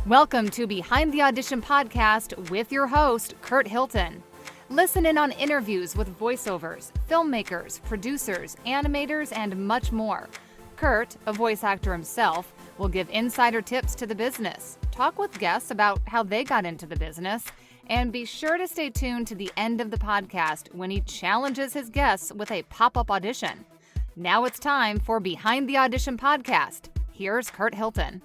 Welcome to Behind the Audition Podcast with your host, Curt Hilton. Listen in on interviews with voiceovers, filmmakers, producers, animators, and much more. Curt, a voice actor himself, will give insider tips to the business, talk with guests about how they got into the business, and be sure to stay tuned to the end of the podcast when he challenges his guests with a pop-up audition. Now it's time for Behind the Audition Podcast. Here's Curt Hilton.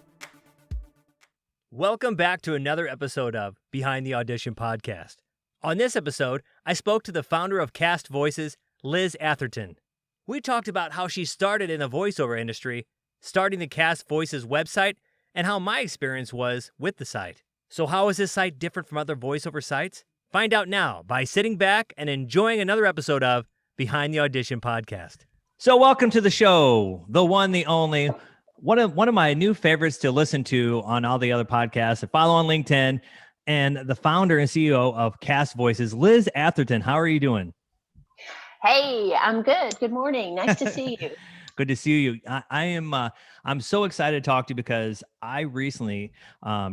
Welcome back to another episode of Behind the Audition Podcast. On this episode, I spoke to the founder of Cast Voices, Liz Atherton. We talked about how she started in the voiceover industry, starting the Cast Voices website, and how my experience was with the site. So how is this site different from other voiceover sites? Find out now by sitting back and enjoying another episode of Behind the Audition Podcast. So welcome to the show, the one, the only, one of my new favorites to listen to on all the other podcasts. I follow on LinkedIn, and the founder and CEO of Cast Voices, Liz Atherton. How are you doing? Hey, I'm good. Good morning. Nice to see you. Good to see you. I'm so excited to talk to you because I recently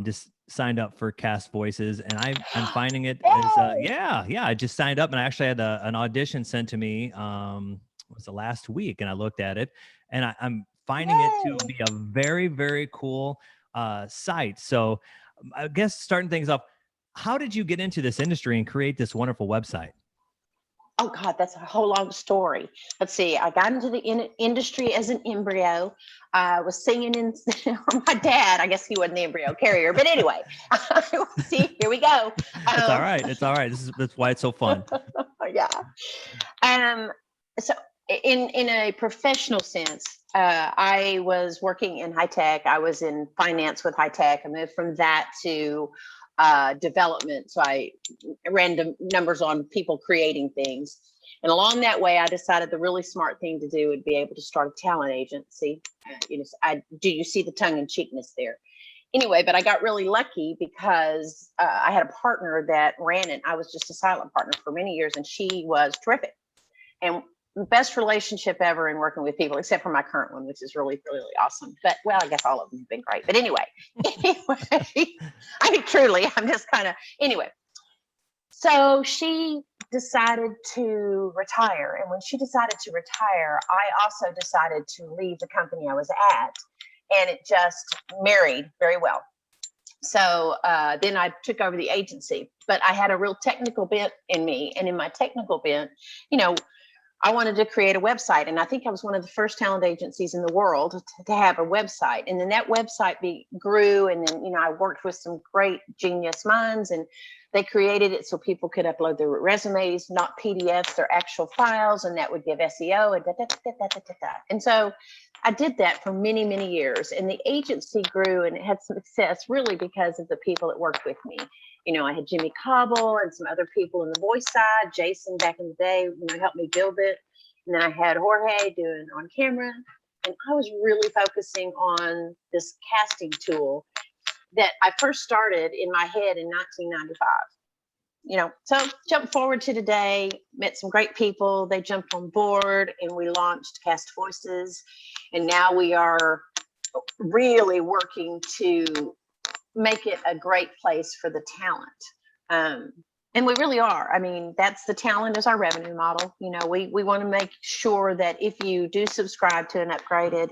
just signed up for Cast Voices, and I'm finding it as I just signed up, and I actually had an audition sent to me. Was the last week, and I looked at it, and I'm finding it to be a very, very cool site. So I guess starting things off, how did you get into this industry and create this wonderful website? Oh God, that's a whole long story. Let's see. I got into the industry as an embryo. I was singing in my dad. I guess he wasn't the embryo carrier, but anyway. See, here we go. It's all right. It's all right. That's why it's so fun. Yeah. So in a professional sense, I was working in high tech. I was in finance with high tech. I moved from that to development. So I ran the numbers on people creating things. And along that way, I decided the really smart thing to do would be able to start a talent agency. Do you see the tongue in cheekness there? Anyway, but I got really lucky because I had a partner that ran it. I was just a silent partner for many years, and she was terrific. And best relationship ever in working with people, except for my current one, which is really, really awesome. But well, I guess all of them have been great. But anyway, I mean, truly, I'm just anyway. So she decided to retire. And when she decided to retire, I also decided to leave the company I was at, and it just married very well. So then I took over the agency, but I had a real technical bent in me. And in my technical bent, I wanted to create a website, and I think I was one of the first talent agencies in the world to have a website. And then that website grew, and then I worked with some great genius minds, and they created it so people could upload their resumes, not PDFs, their actual files, and that would give SEO and And so I did that for many, many years, and the agency grew, and it had success really because of the people that worked with me. I had Jimmy Cobble and some other people in the voice side. Jason back in the day, helped me build it. And then I had Jorge doing on camera. And I was really focusing on this casting tool that I first started in my head in 1995. So jump forward to today, met some great people. They jumped on board, and we launched Cast Voices. And now we are really working to make it a great place for the talent. And we really are. I mean, that's the talent is our revenue model. We want to make sure that if you do subscribe to an upgraded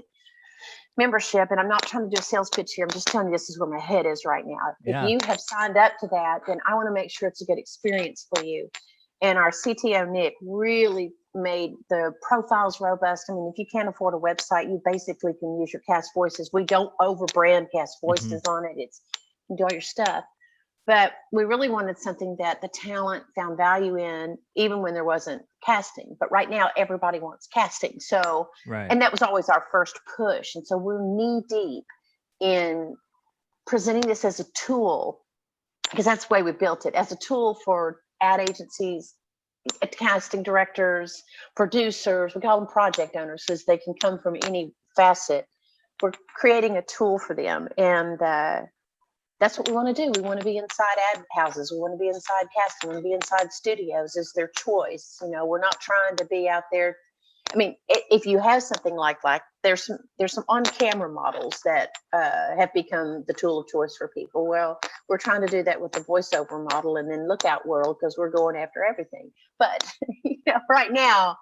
membership, and I'm not trying to do a sales pitch here, I'm just telling you this is where my head is right now. Yeah. If you have signed up to that, then I want to make sure it's a good experience for you. And our CTO, Nick, really made the profiles robust. I mean, if you can't afford a website, you basically can use your Cast Voices. We don't overbrand Cast Voices on it. It's you can do all your stuff. But we really wanted something that the talent found value in, even when there wasn't casting. But right now, everybody wants casting. So, right. And that was always our first push. And so we're knee deep in presenting this as a tool, because that's the way we built it, as a tool for ad agencies, casting directors, producers. We call them project owners because they can come from any facet. We're creating a tool for them. And that's what we want to do. We want to be inside ad houses. We want to be inside casting. We want to be inside studios. Is their choice. We're not trying to be out there I mean, if you have something like there's some on-camera models that have become the tool of choice for people. Well, we're trying to do that with the voiceover model, and then Lookout World, because we're going after everything. But right now,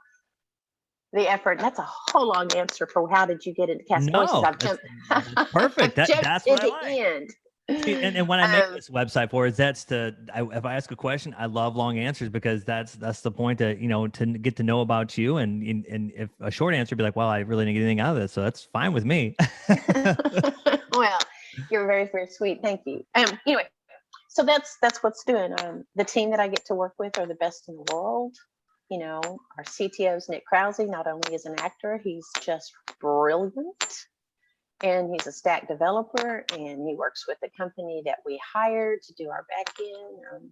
the effort, and that's a whole long answer for how did you get into Cast Voices. No, that's perfect. I've jumped That's to what I the like. end. See, and when I make this website for it, if I ask a question, I love long answers, because that's the point, that, to get to know about you, and if a short answer be like, well, I really didn't get anything out of this, so that's fine with me. Well, you're very, very sweet. Thank you. Anyway, so that's what's doing. The team that I get to work with are the best in the world. Our CTO is Nick Krause. Not only is an actor, he's just brilliant. And he's a stack developer, and he works with the company that we hired to do our back end.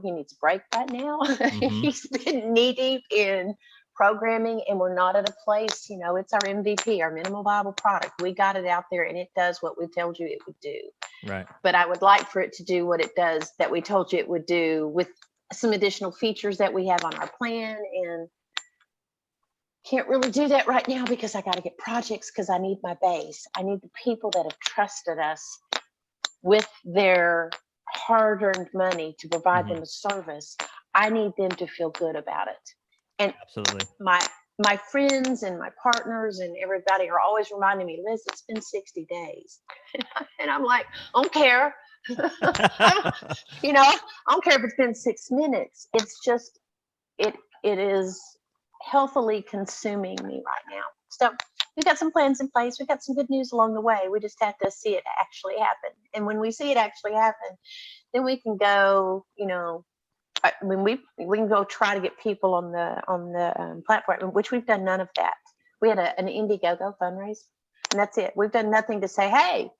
He needs a break right now. Mm-hmm. He's been knee deep in programming, and we're not at a place, it's our MVP, our minimal viable product. We got it out there, and it does what we told you it would do. Right. But I would like for it to do what it does that we told you it would do, with some additional features that we have on our plan. And can't really do that right now because I got to get projects, because I need my base. I need the people that have trusted us with their hard-earned money to provide them a service. I need them to feel good about it. And absolutely, my friends and my partners and everybody are always reminding me, Liz, it's been 60 days. And I'm like, I don't care. I don't care if it's been 6 minutes. It's just, it is healthily consuming me right now. So we've got some plans in place. We've got some good news along the way. We just have to see it actually happen. And when we see it actually happen, then we can go, we can go try to get people on the platform, which we've done none of that. We had an Indiegogo fundraise, and that's it. We've done nothing to say, hey,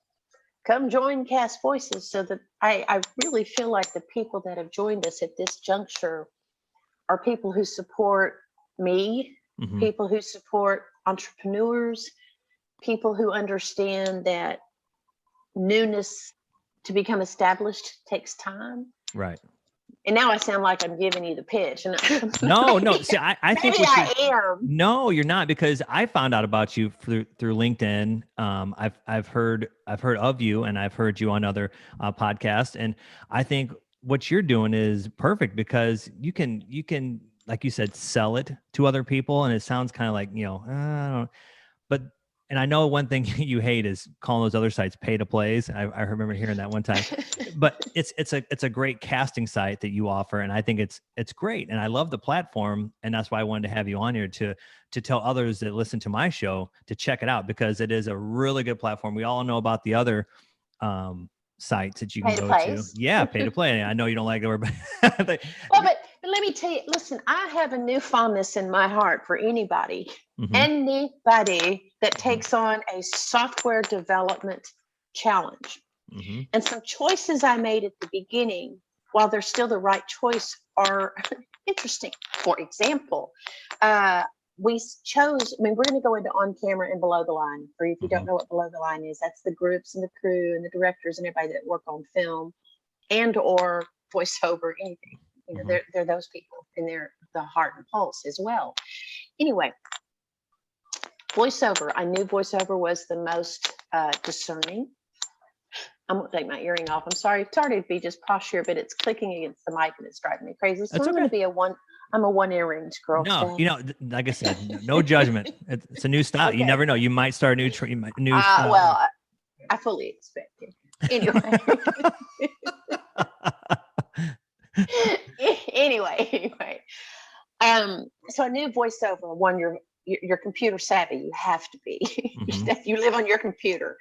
come join Cast Voices. So that I really feel like the people that have joined us at this juncture are people who support me, people who support entrepreneurs, people who understand that newness to become established takes time. Right. And now I sound like I'm giving you the pitch. And no. See, I think I am. No, you're not, because I found out about you through LinkedIn. I've heard of you, and I've heard you on other podcasts, and I think what you're doing is perfect, because you can, like you said, sell it to other people, and it sounds kind of like, I don't know, but. And I know one thing you hate is calling those other sites pay to plays. I remember hearing that one time, but it's a great casting site that you offer, and I think it's great, and I love the platform, and that's why I wanted to have you on here to tell others that listen to my show to check it out, because it is a really good platform. We all know about the other sites that you can go to. Yeah, pay to play. I know you don't like the word, but let me tell you, listen, I have a new fondness in my heart for anybody that takes on a software development challenge. And some choices I made at the beginning, while they're still the right choice, are interesting. For example, we chose, we're going to go into on camera and below the line. For if you don't know what below the line is, that's the groups and the crew and the directors and everybody that work on film and or voiceover, anything. They're those people, and they're the heart and pulse as well. Anyway, voiceover. I knew voiceover was the most discerning. I'm going to take my earring off. I'm sorry. It's starting to be just posh here, but it's clicking against the mic and it's driving me crazy. So I'm going to be I'm a one earrings girl. No, today. Like I said, no judgment. It's a new style. Okay. You never know. You might start a new style. Well, I fully expect it. Anyway. Anyway. So I knew voiceover. One, you're computer savvy. You have to be. You live on your computer.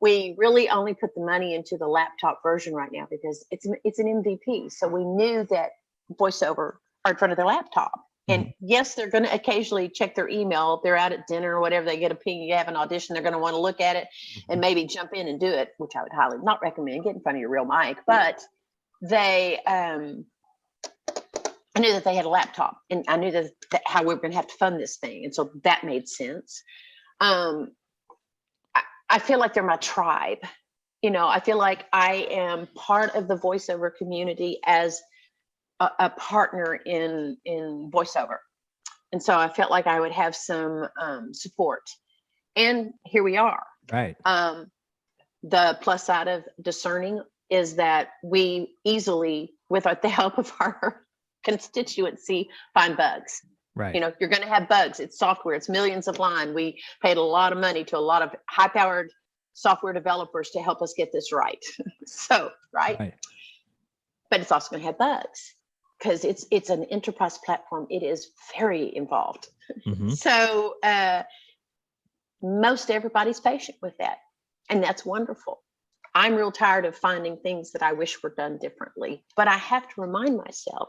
We really only put the money into the laptop version right now because it's an MVP. So we knew that voiceover are in front of their laptop. And yes, they're going to occasionally check their email. They're out at dinner or whatever. They get a ping. You have an audition. They're going to want to look at it and maybe jump in and do it, which I would highly not recommend. Get in front of your real mic, but they. I knew that they had a laptop, and I knew that how we were going to have to fund this thing, and so that made sense. I feel like they're my tribe. I feel like I am part of the voiceover community as a partner in voiceover. And so I felt like I would have some support. And here we are. Right. The plus side of discerning is that we easily, with the help of our constituency, find bugs. Right. You know, you're going to have bugs. It's software. It's millions of line. We paid a lot of money to a lot of high-powered software developers to help us get this right. So, right. But it's also going to have bugs because it's an enterprise platform. It is very involved. Mm-hmm. So most everybody's patient with that. And that's wonderful. I'm real tired of finding things that I wish were done differently. But I have to remind myself,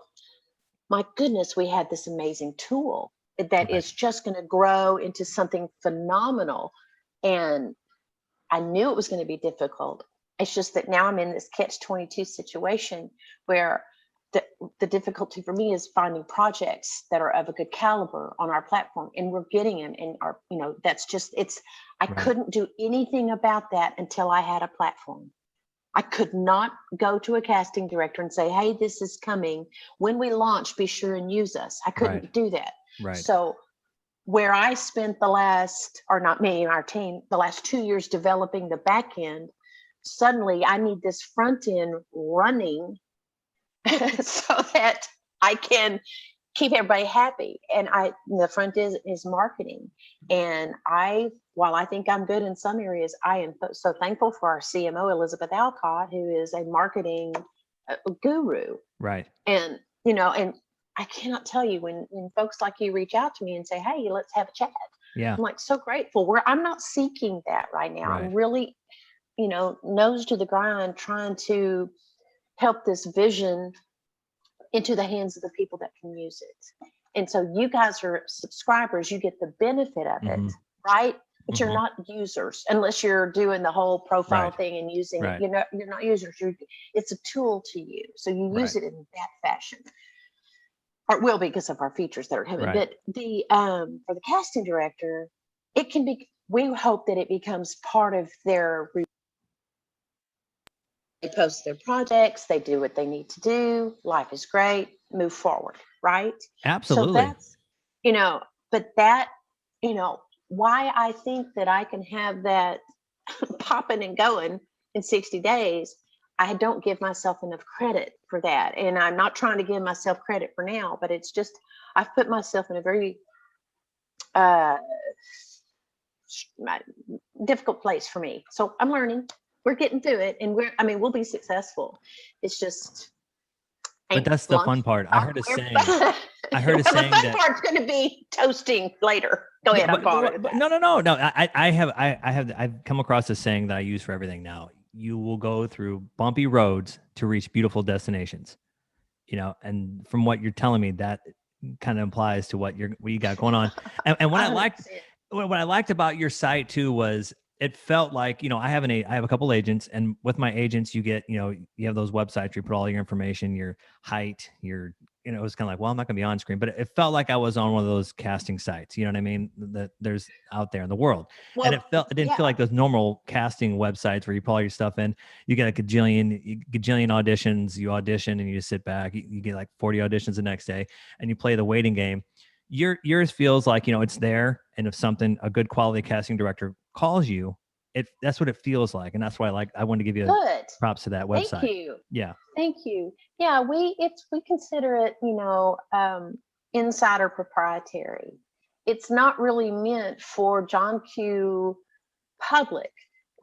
my goodness, we have this amazing tool that is just going to grow into something phenomenal. And I knew it was going to be difficult. It's just that now I'm in this catch-22 situation where the difficulty for me is finding projects that are of a good caliber on our platform, and we're getting them. And that's just, I couldn't do anything about that until I had a platform. I could not go to a casting director and say, hey, this is coming. When we launch, be sure and use us. I couldn't do that. Right. So where I spent the last 2 years developing the back end, suddenly I need this front end running so that I can keep everybody happy. And the front end is marketing. And while I think I'm good in some areas, I am so thankful for our CMO, Elizabeth Alcott, who is a marketing guru. Right. And, and I cannot tell you when folks like you reach out to me and say, hey, let's have a chat. Yeah. I'm like, so grateful. I'm not seeking that right now. Right. I'm really, nose to the grind, trying to help this vision into the hands of the people that can use it. And so you guys are subscribers, you get the benefit of it, right? But you're not users unless you're doing the whole profile thing and using it. You're not users. It's a tool to you. So you use it in that fashion. Or it will be because of our features that are coming. Right. But for the casting director, it can be, we hope that it becomes part of their, they post their projects, they do what they need to do, life is great, move forward, right? Absolutely. So that's, but that, why I think that I can have that popping and going in 60 days, I don't give myself enough credit for that. And I'm not trying to give myself credit for now, but it's just, I've put myself in a very difficult place for me. So I'm learning. We're getting through it, and we'll be successful. It's just. But that's the fun part. I heard a saying. The fun part's going to be toasting later. Go ahead. No. I've come across a saying that I use for everything now. You will go through bumpy roads to reach beautiful destinations. And from what you're telling me, that kind of implies to what you got going on. And what I liked about your site too was, it felt like, I have a couple agents, and with my agents, you get, you have those websites where you put all your information, your height, your, it was kind of like, well, I'm not gonna be on screen, but it felt like I was on one of those casting sites, you know what I mean? That there's out there in the world. Well, and it didn't feel like those normal casting websites where you put all your stuff in, you get a gajillion auditions, you audition and you just sit back, you get like 40 auditions the next day and you play the waiting game. Yours feels like, it's there. And if a good quality casting director calls you, that's what it feels like. And that's why I wanted to give you props to that website. Thank you. Yeah. Thank you. Yeah. We consider it, insider proprietary. It's not really meant for John Q public.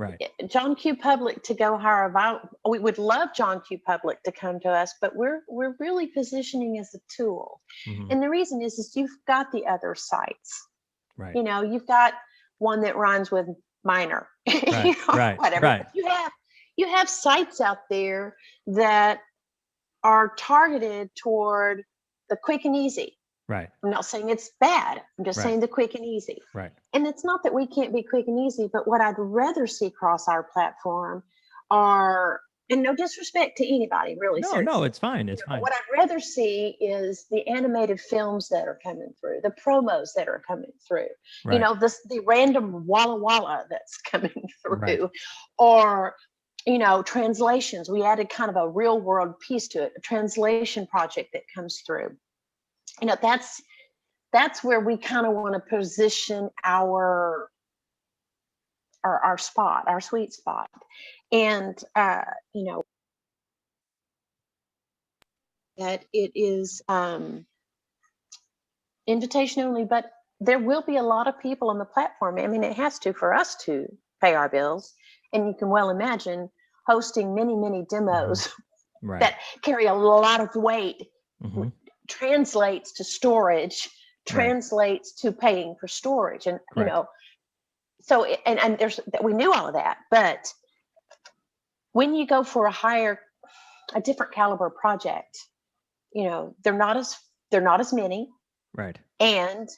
Right. John Q public to go hire we would love John Q public to come to us, but we're really positioning as a tool. Mm-hmm. And the reason is you've got the other sites. Right. You've got one that rhymes with minor, right. whatever. Right. You have sites out there that are targeted toward the quick and easy. Right. I'm not saying it's bad. I'm just saying the quick and easy. Right. And it's not that we can't be quick and easy, but what I'd rather see across our platform are, and no disrespect to anybody, really. No, it's fine. It's fine. What I'd rather see is the animated films that are coming through, the promos that are coming through, right. The random Walla Walla that's coming through, or, translations. We added kind of a real world piece to it, a translation project that comes through. that's where we kind of want to position our spot, our sweet spot. And, that it is invitation only, but there will be a lot of people on the platform. I mean, it has to for us to pay our bills. And you can well imagine hosting many, many demos Right. that carry a lot of weight, translates to storage, translates to paying for storage. And, so, and there's, we knew all of that, but when you go for a different caliber project, they're not as many. Right. And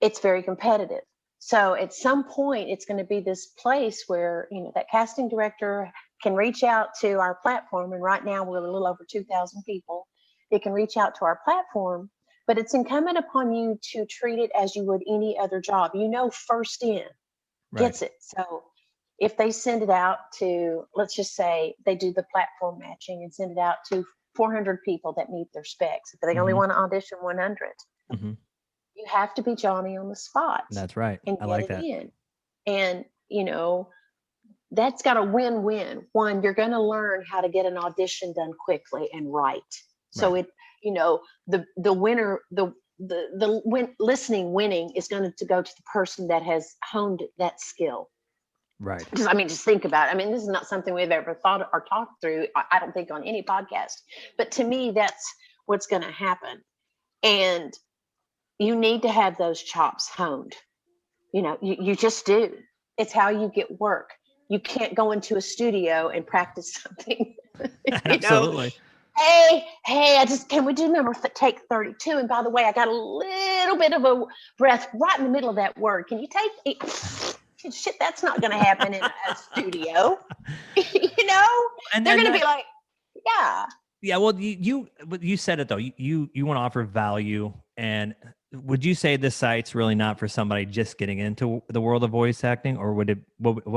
it's very competitive. So at some point, it's going to be this place where, that casting director can reach out to our platform. And right now we're a little over 2,000 people. It can reach out to our platform, but it's incumbent upon you to treat it as you would any other job. First in gets it. So if they send it out to, let's just say they do the platform matching and send it out to 400 people that meet their specs, if they only want to audition 100, you have to be Johnny on the spot. That's right. And I like get that. it in. And, that's got a win-win. One, you're going to learn how to get an audition done quickly and right. So the winner, winning is going to go to the person that has honed that skill. Right. Just think about it. This is not something we've ever thought or talked through, I don't think, on any podcast. But to me, that's what's going to happen. And you need to have those chops honed. You just do. It's how you get work. You can't go into a studio and practice something. Absolutely. Hey, can we do number take 32? And by the way, I got a little bit of a breath right in the middle of that word. Can you take it? Shit, that's not going to happen in a studio. And they're going to be like, yeah. Yeah. Well, you said it though. You want to offer value. And would you say this site's really not for somebody just getting into the world of voice acting, or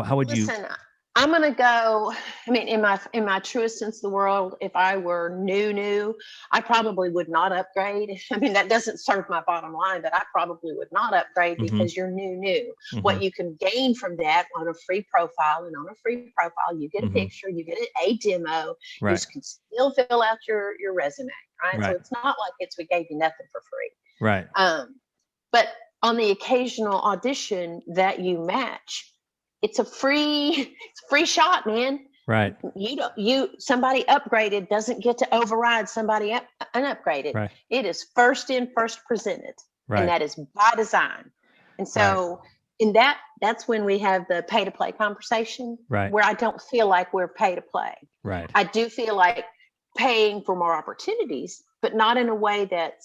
how would you? Listen, I'm going to go, in my truest sense of the world, if I were new, I probably would not upgrade. That doesn't serve my bottom line, but I probably would not upgrade because you're new. What you can gain from that on a free profile, and on a free profile, you get a picture, you get a demo, you can still fill out your resume, right? So it's not like we gave you nothing for free. Right. But on the occasional audition that you match, it's a free shot, man. Right. Somebody upgraded doesn't get to override somebody unupgraded. Right. It is first in, first presented. Right. And that is by design. And so in that's when we have the pay to play conversation, where I don't feel like we're pay to play. Right. I do feel like paying for more opportunities, but not in a way that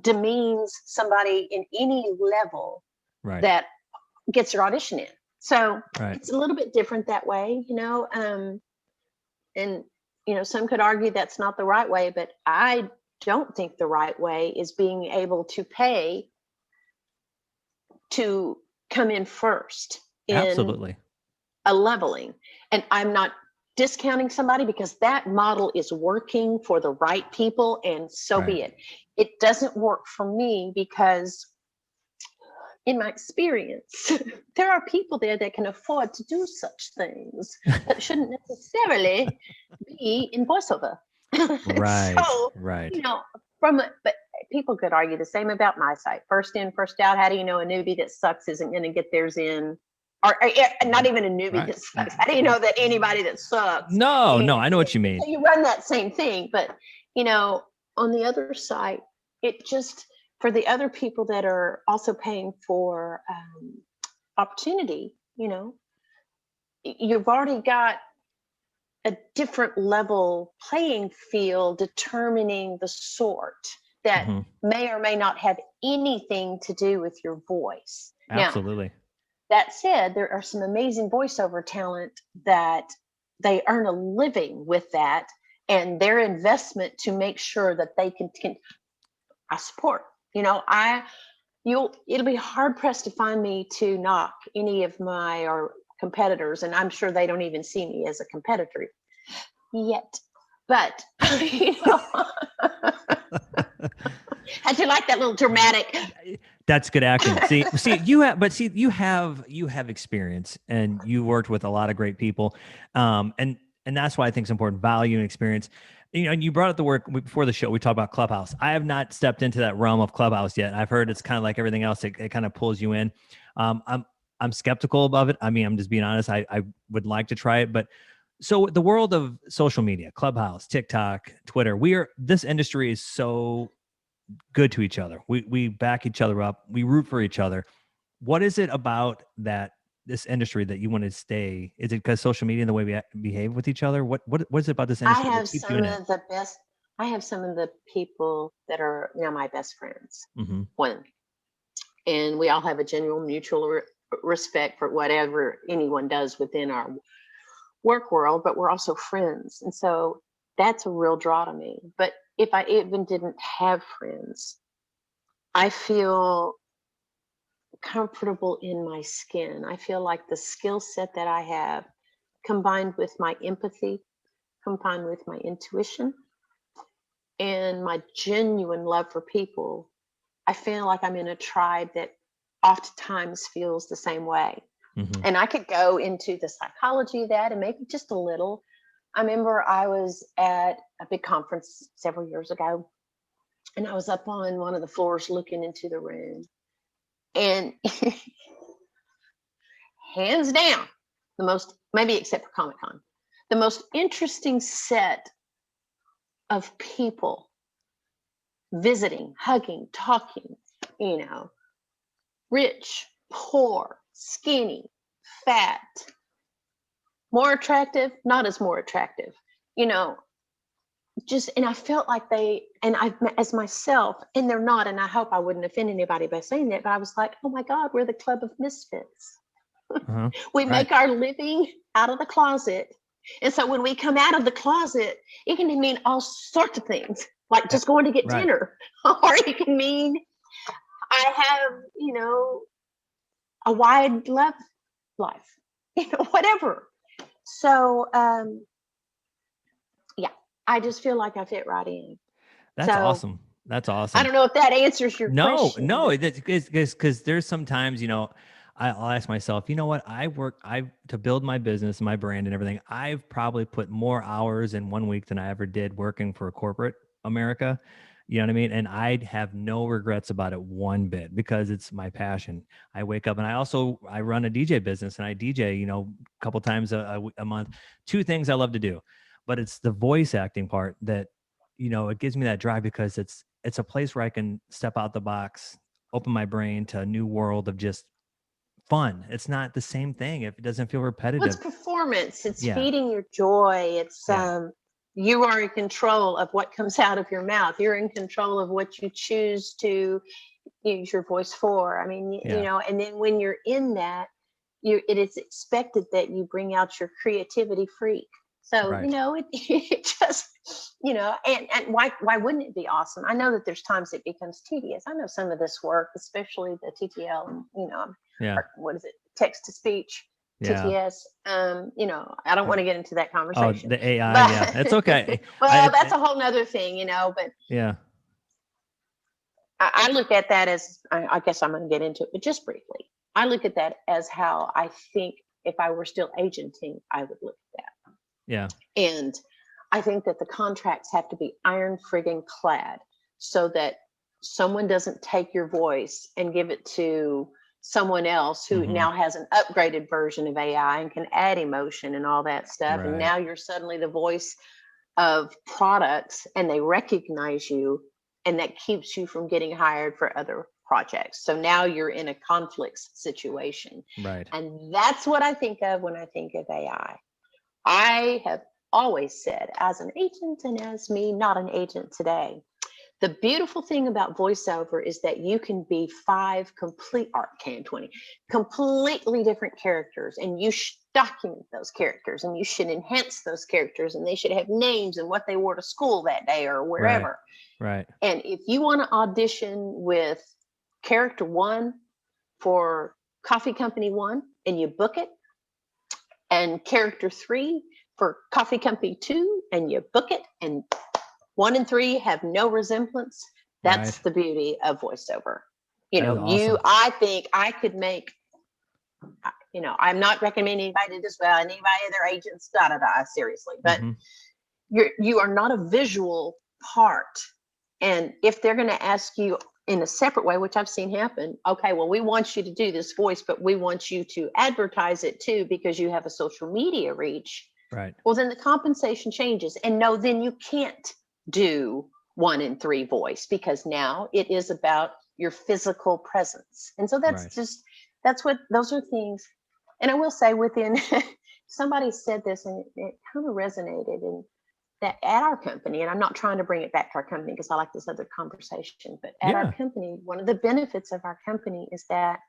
demeans somebody in any level that gets your audition in. So it's a little bit different that way, and, some could argue that's not the right way, but I don't think the right way is being able to pay to come in first in Absolutely. a leveling. And I'm not discounting somebody, because that model is working for the right people, and so be it. It doesn't work for me because, in my experience, there are people there that can afford to do such things that shouldn't necessarily be in voiceover. Right. So, but people could argue the same about my site. First in, first out. How do you know a newbie that sucks isn't going to get theirs in? Or not even a newbie that sucks. How do you know that anybody that sucks? No, I know what you mean. So you run that same thing, but on the other side, it just, for the other people that are also paying for opportunity, you've already got a different level playing field determining the sort that may or may not have anything to do with your voice. Absolutely. Now, that said, there are some amazing voiceover talent that they earn a living with that, and their investment to make sure that they can I support. It'll be hard pressed to find me to knock any of my competitors, and I'm sure they don't even see me as a competitor yet. But How'd you like that little dramatic? That's good acting. You have experience, and you worked with a lot of great people. And that's why I think it's important, value and experience. And you brought up the work before the show. We talked about Clubhouse. I have not stepped into that realm of Clubhouse yet. I've heard it's kind of like everything else. It kind of pulls you in. I'm skeptical of it. I mean, I'm just being honest. I would like to try it, but so the world of social media, Clubhouse, TikTok, Twitter, this industry is so good to each other. We back each other up. We root for each other. What is it about this industry that you want to stay? Is it because social media and the way we behave with each other? What is it about this industry that keeps doing it? I have some of the people that are now my best friends. Mm-hmm. And we all have a genuine mutual respect for whatever anyone does within our work world, but we're also friends. And so that's a real draw to me. But if I even didn't have friends, I feel comfortable in my skin. I feel like the skill set that I have, combined with my empathy, combined with my intuition, and my genuine love for people, I feel like I'm in a tribe that oftentimes feels the same way. Mm-hmm. And I could go into the psychology of that and maybe just a little. I remember I was at a big conference several years ago, and I was up on one of the floors looking into the room. And hands down, the most, maybe except for Comic-Con, the most interesting set of people visiting, hugging, talking, rich, poor, skinny, fat, more attractive, not as more attractive, and I felt like as myself, and they're not, and I hope I wouldn't offend anybody by saying that, but I was like, oh my God, we're the club of misfits. Uh-huh. We make our living out of the closet. And so when we come out of the closet, it can mean all sorts of things, like just going to get dinner, or it can mean I have, a wide love life, whatever. So, I just feel like I fit right in. That's awesome. That's awesome. I don't know if that answers your question. No, it's because there's sometimes, I'll ask myself, you know what? To build my business, my brand and everything, I've probably put more hours in 1 week than I ever did working for corporate America. You know what I mean? And I have no regrets about it one bit because it's my passion. I wake up and I run a DJ business, and I DJ, a couple times a month. Two things I love to do, but it's the voice acting part that, it gives me that drive because it's a place where I can step out the box, open my brain to a new world of just fun. It's not the same thing if it doesn't feel repetitive. Well, it's performance. It's feeding your joy. It's you are in control of what comes out of your mouth. You're in control of what you choose to use your voice for. I mean, and then when you're in that, it is expected that you bring out your creativity freak. So, it just, and why wouldn't it be awesome? I know that there's times it becomes tedious. I know some of this work, especially the TTL and, what is it? Text to speech. TTS. I don't want to get into that conversation. Oh, the AI. It's okay. Well, that's a whole nother thing, but yeah, I look at that as, I guess I'm going to get into it, but just briefly, I look at that as how I think if I were still agenting, I would look at that. Yeah. And I think that the contracts have to be iron friggin' clad so that someone doesn't take your voice and give it to someone else who now has an upgraded version of AI and can add emotion and all that stuff. Right. And now you're suddenly the voice of products and they recognize you, and that keeps you from getting hired for other projects. So now you're in a conflict situation. Right. And that's what I think of when I think of AI. I have always said, as an agent and as me, not an agent today, the beautiful thing about voiceover is that you can be 20 completely different characters, and you should document those characters, and you should enhance those characters, and they should have names and what they wore to school that day or wherever. Right. And if you want to audition with character 1 for Coffee Company 1 and you book it, and character 3 for Coffee Company 2 and you book it, and 1 and 3 have no resemblance, That's Right. the beauty of voiceover. That is awesome. I think I could make, I'm not recommending anybody to do this, well, anybody, their agents, seriously, but Mm-hmm. you are not a visual part. And if they're going to ask you in a separate way, which I've seen happen, okay, well, we want you to do this voice, but we want you to advertise it too because you have a social media reach. Right. Well, then the compensation changes. And no, then you can't do 1 in 3 voice because now it is about your physical presence. And so Right. those are things. And I will say within, somebody said this and it kind of resonated, and that at our company, and I'm not trying to bring it back to our company because I like this other conversation, but at our company, one of the benefits of our company is that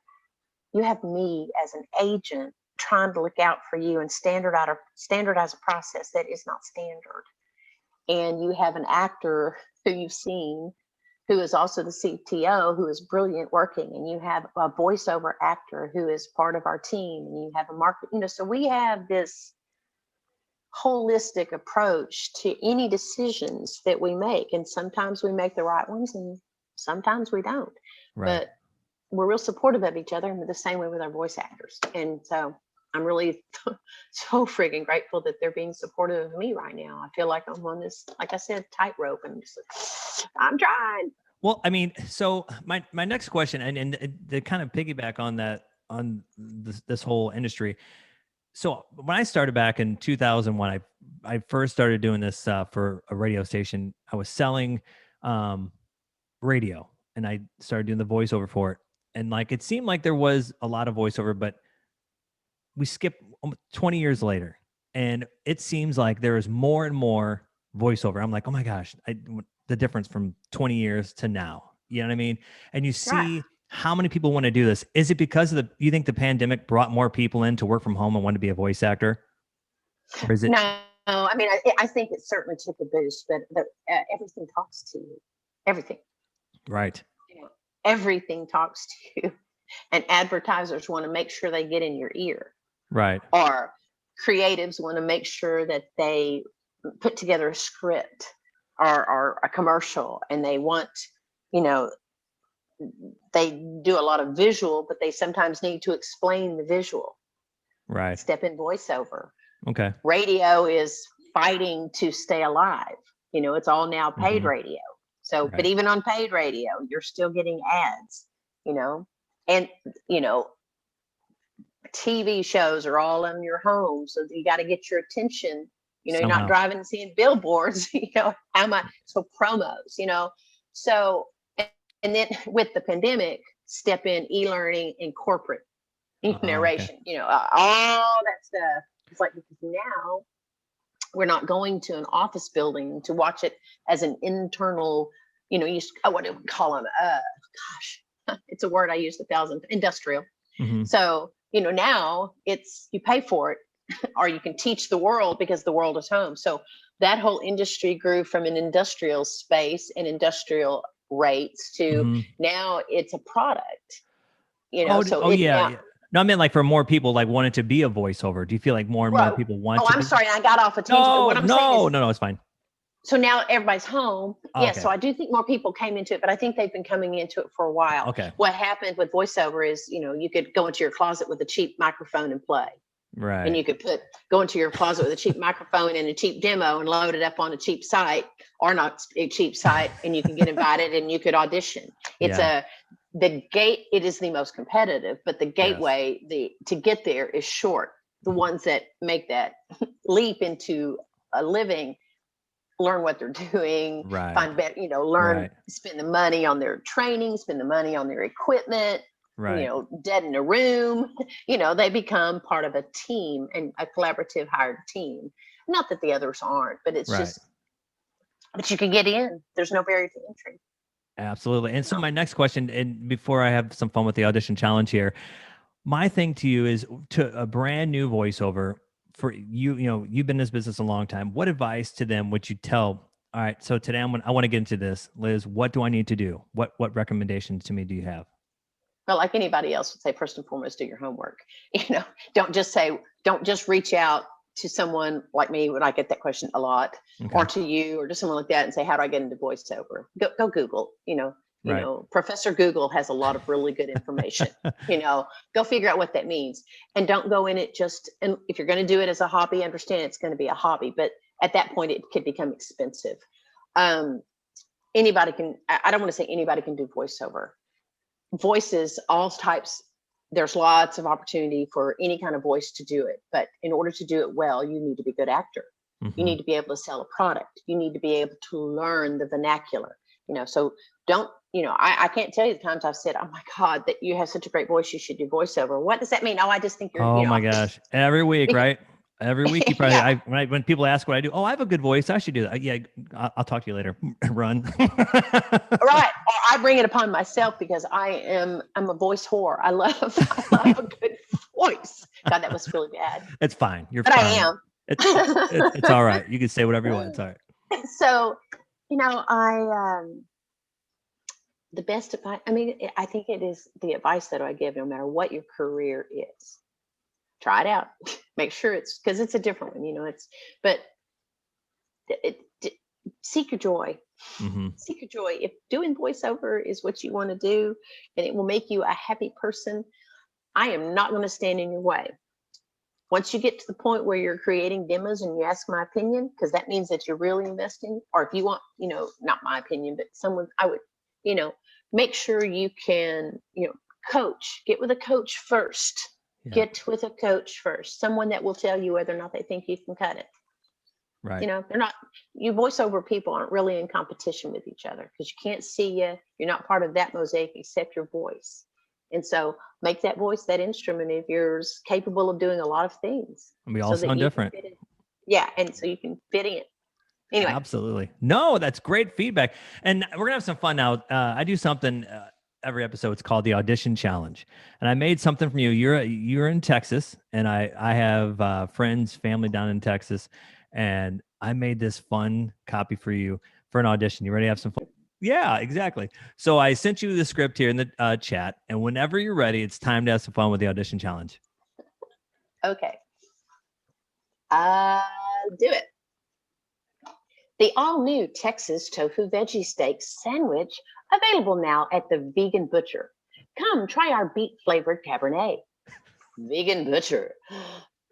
you have me as an agent trying to look out for you and standardize a process that is not standard. And you have an actor who you've seen who is also the CTO, who is brilliant working, and you have a voiceover actor who is part of our team, and you have a market, so we have this holistic approach to any decisions that we make. And sometimes we make the right ones and sometimes we don't. Right. But we're real supportive of each other, and the same way with our voice actors. And so I'm really so friggin' grateful that they're being supportive of me right now. I feel like I'm on this, like I said, tightrope, and I'm trying. Well, I mean, so my next question, and to kind of piggyback on that, on this whole industry. So when I started back in 2001, I first started doing this for a radio station. I was selling radio, and I started doing the voiceover for it. And like, it seemed like there was a lot of voiceover, but we skipped 20 years later, and it seems like there is more and more voiceover. I'm like, oh my gosh, the difference from 20 years to now. You know what I mean? And you see how many people want to do this. Is it because of you think the pandemic brought more people in to work from home and want to be a voice actor? Or is it? No, I mean, I think it certainly took a boost, but everything talks to you. Everything. Right. Everything talks to you. And advertisers want to make sure they get in your ear. Right. Or creatives want to make sure that they put together a script or a commercial, and they want, they do a lot of visual, but they sometimes need to explain the visual. Right. Step in voiceover. Okay. Radio is fighting to stay alive. It's all now paid radio. So, but even on paid radio, you're still getting ads, and, TV shows are all in your home. So you got to get your attention. You're not driving and seeing billboards, so promos, so, and then with the pandemic, step in e-learning and corporate narration, all that stuff. It's like, because now we're not going to an office building to watch it as an internal, what do we call them? It's a word I used 1,000, industrial. So, now you pay for it, or you can teach the world because the world is home. So that whole industry grew from an industrial space and industrial rates to now it's a product, Yeah. No, I meant like for more people like wanted to be a voiceover. Do you feel like more and more people want to? I'm sorry, I got off a tangent. No, it's fine. So now everybody's home. Yes. So I do think more people came into it, but I think they've been coming into it for a while. Okay. What happened with voiceover is, you could go into your closet with a cheap microphone and play. Right. And you could go into your closet with a cheap microphone and a cheap demo and load it up on a cheap site, or not a cheap site, and you can get invited and you could audition. It's it is the most competitive, but the gateway, to get there is short. The ones that make that leap into a living learn what they're doing, find better, learn, spend the money on their training, spend the money on their equipment, dead in a room, they become part of a team and a collaborative hired team. Not that the others aren't, but it's just, but you can get in. There's no barrier to entry. Absolutely. And so my next question, and before I have some fun with the audition challenge here, my thing to you is, to a brand new voiceover, for you, you've been in this business a long time. What advice to them would you tell? All right, so today I want to get into this, Liz. What do I need to do? What recommendations to me do you have? Well, like anybody else would say, first and foremost, do your homework. Don't just reach out to someone like me when I get that question a lot, or to you, or to someone like that, and say, how do I get into voiceover? Go Google, Right. Professor Google has a lot of really good information, go figure out what that means, and don't go in it and if you're going to do it as a hobby, understand it's going to be a hobby, but at that point it could become expensive. Anybody can, I don't want to say anybody can do voiceover. Voices, all types, there's lots of opportunity for any kind of voice to do it. But in order to do it well, you need to be a good actor. Mm-hmm. You need to be able to sell a product. You need to be able to learn the vernacular, so don't, I can't tell you the times I've said, oh my God, that you have such a great voice, you should do voiceover. What does that mean? Oh, I just think you're, Oh my gosh. Every week, right? Every week you probably, Yeah. when people ask what I do, oh, I have a good voice, I should do that. Yeah, I'll talk to you later. Run. Right. Or I bring it upon myself because I'm a voice whore. I love a good voice. God, that was really bad. It's fine. You're but fine. I am. It's all right. You can say whatever you want. It's all right. So, the best advice, I think it is the advice that I give no matter what your career is. Try it out. Make sure because it's a different one, but seek your joy. Mm-hmm. Seek your joy. If doing voiceover is what you want to do and it will make you a happy person, I am not going to stand in your way. Once you get to the point where you're creating demos and you ask my opinion, because that means that you're really investing, or if you want, not my opinion, but someone, I would, make sure you can, coach, get with a coach first. Yeah. Get with a coach first, someone that will tell you whether or not they think you can cut it. Right. They're not, you voiceover people aren't really in competition with each other because you can't see you. You're not part of that mosaic except your voice. And so make that voice, that instrument of yours, capable of doing a lot of things. And we all sound different. Yeah. And so you can fit in. Anyway. Absolutely. No, that's great feedback. And we're going to have some fun now. I do something every episode. It's called the Audition Challenge. And I made something from you. You're in Texas, and I have friends, family down in Texas. And I made this fun copy for you for an audition. You ready to have some fun? Yeah, exactly. So I sent you the script here in the chat. And whenever you're ready, it's time to have some fun with the Audition Challenge. Okay. Do it. The all-new Texas tofu veggie steak sandwich, available now at the Vegan Butcher. Come try our beet-flavored Cabernet. Vegan Butcher,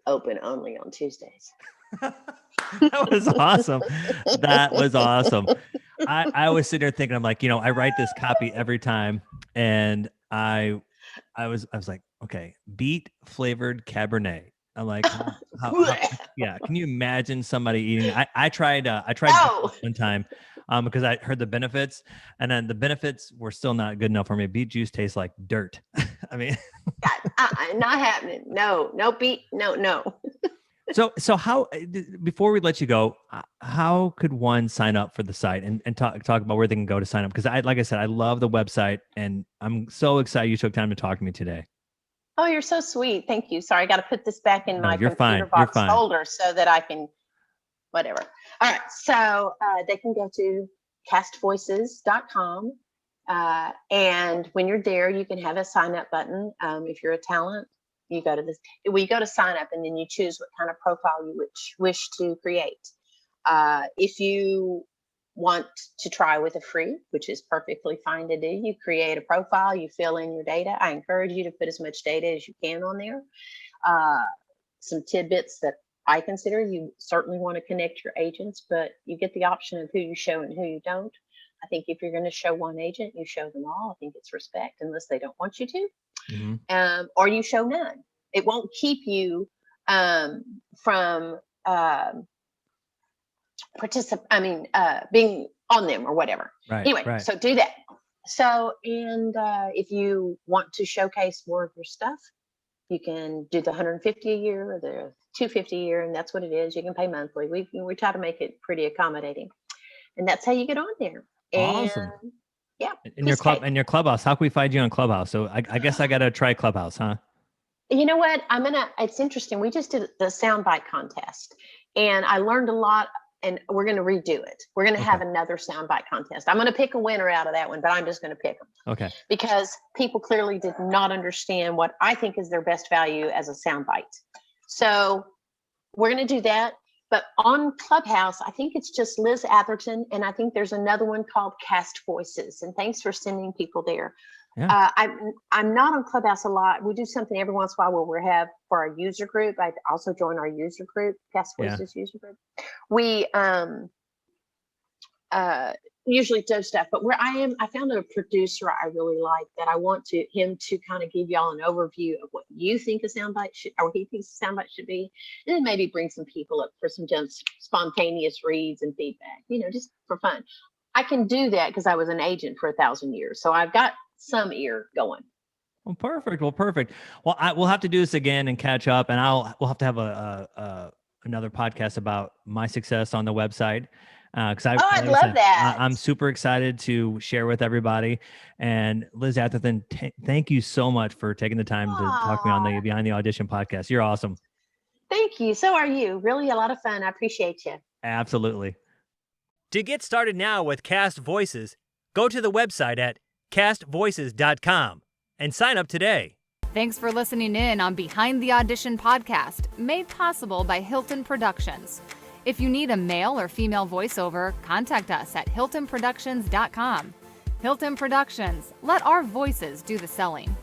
open only on Tuesdays. That was awesome. That was awesome. I was sitting there thinking, I'm like, I write this copy every time, and I was like, okay, beet-flavored Cabernet. I'm like, how, yeah. Can you imagine somebody eating? I tried one time because I heard the benefits, and then the benefits were still not good enough for me. Beet juice tastes like dirt. I mean, not happening. No beet. No. So how, before we let you go, how could one sign up for the site and talk about where they can go to sign up? Because like I said, I love the website, and I'm so excited you took time to talk to me today. Oh, you're so sweet. Thank you. Sorry, I got to put this back in my computer box folder so that I can, whatever. All right. So they can go to castvoices.com. And when you're there, you can have a sign up button. If you're a talent, you go to this, we go to sign up, and then you choose what kind of profile you wish to create. If you want to try with a free, which is perfectly fine to do, you create a profile, you fill in your data. I encourage you to put as much data as you can on there. Some tidbits that I consider, you certainly want to connect your agents, but you get the option of who you show and who you don't. I think if you're going to show one agent, you show them all. I think it's respect, unless they don't want you to. Mm-hmm. Or you show none. It won't keep you from being on them or whatever. Right, anyway, right. So do that. So, and if you want to showcase more of your stuff, you can do the $150 a year or the $250 a year, and that's what it is. You can pay monthly. We try to make it pretty accommodating, and that's how you get on there. Awesome. And, yeah. In your Clubhouse, how can we find you on Clubhouse? So I guess I got to try Clubhouse, huh? You know what? It's interesting. We just did the soundbite contest, and I learned a lot, and we're going to redo it. We're going to have another soundbite contest. I'm going to pick a winner out of that one, but I'm just going to pick them. Okay. Because people clearly did not understand what I think is their best value as a soundbite. So we're going to do that. But on Clubhouse, I think it's just Liz Atherton, and I think there's another one called Cast Voices. And thanks for sending people there. Yeah. I'm not on Clubhouse a lot. We do something every once in a while where we have for our user group. I also join our user group, Cast Voices user group. We usually do stuff, but where I found a producer I really like that I want him to kind of give y'all an overview of what you think a soundbite should, or he thinks a soundbite should be, and then maybe bring some people up for some just spontaneous reads and feedback, just for fun. I can do that because I was an agent for 1,000 years, so I've got some ear going. Well, perfect. Well, we'll have to do this again and catch up, and we'll have to have another podcast about my success on the website. I'd love that. I'm super excited to share with everybody. And Liz Atherton, thank you so much for taking the time to talk to me on the Behind the Audition podcast. You're awesome. Thank you. So are you. Really a lot of fun. I appreciate you. Absolutely. To get started now with Cast Voices, go to the website at castvoices.com and sign up today. Thanks for listening in on Behind the Audition Podcast, made possible by Hilton Productions. If you need a male or female voiceover, contact us at hiltonproductions.com. Hilton Productions, let our voices do the selling.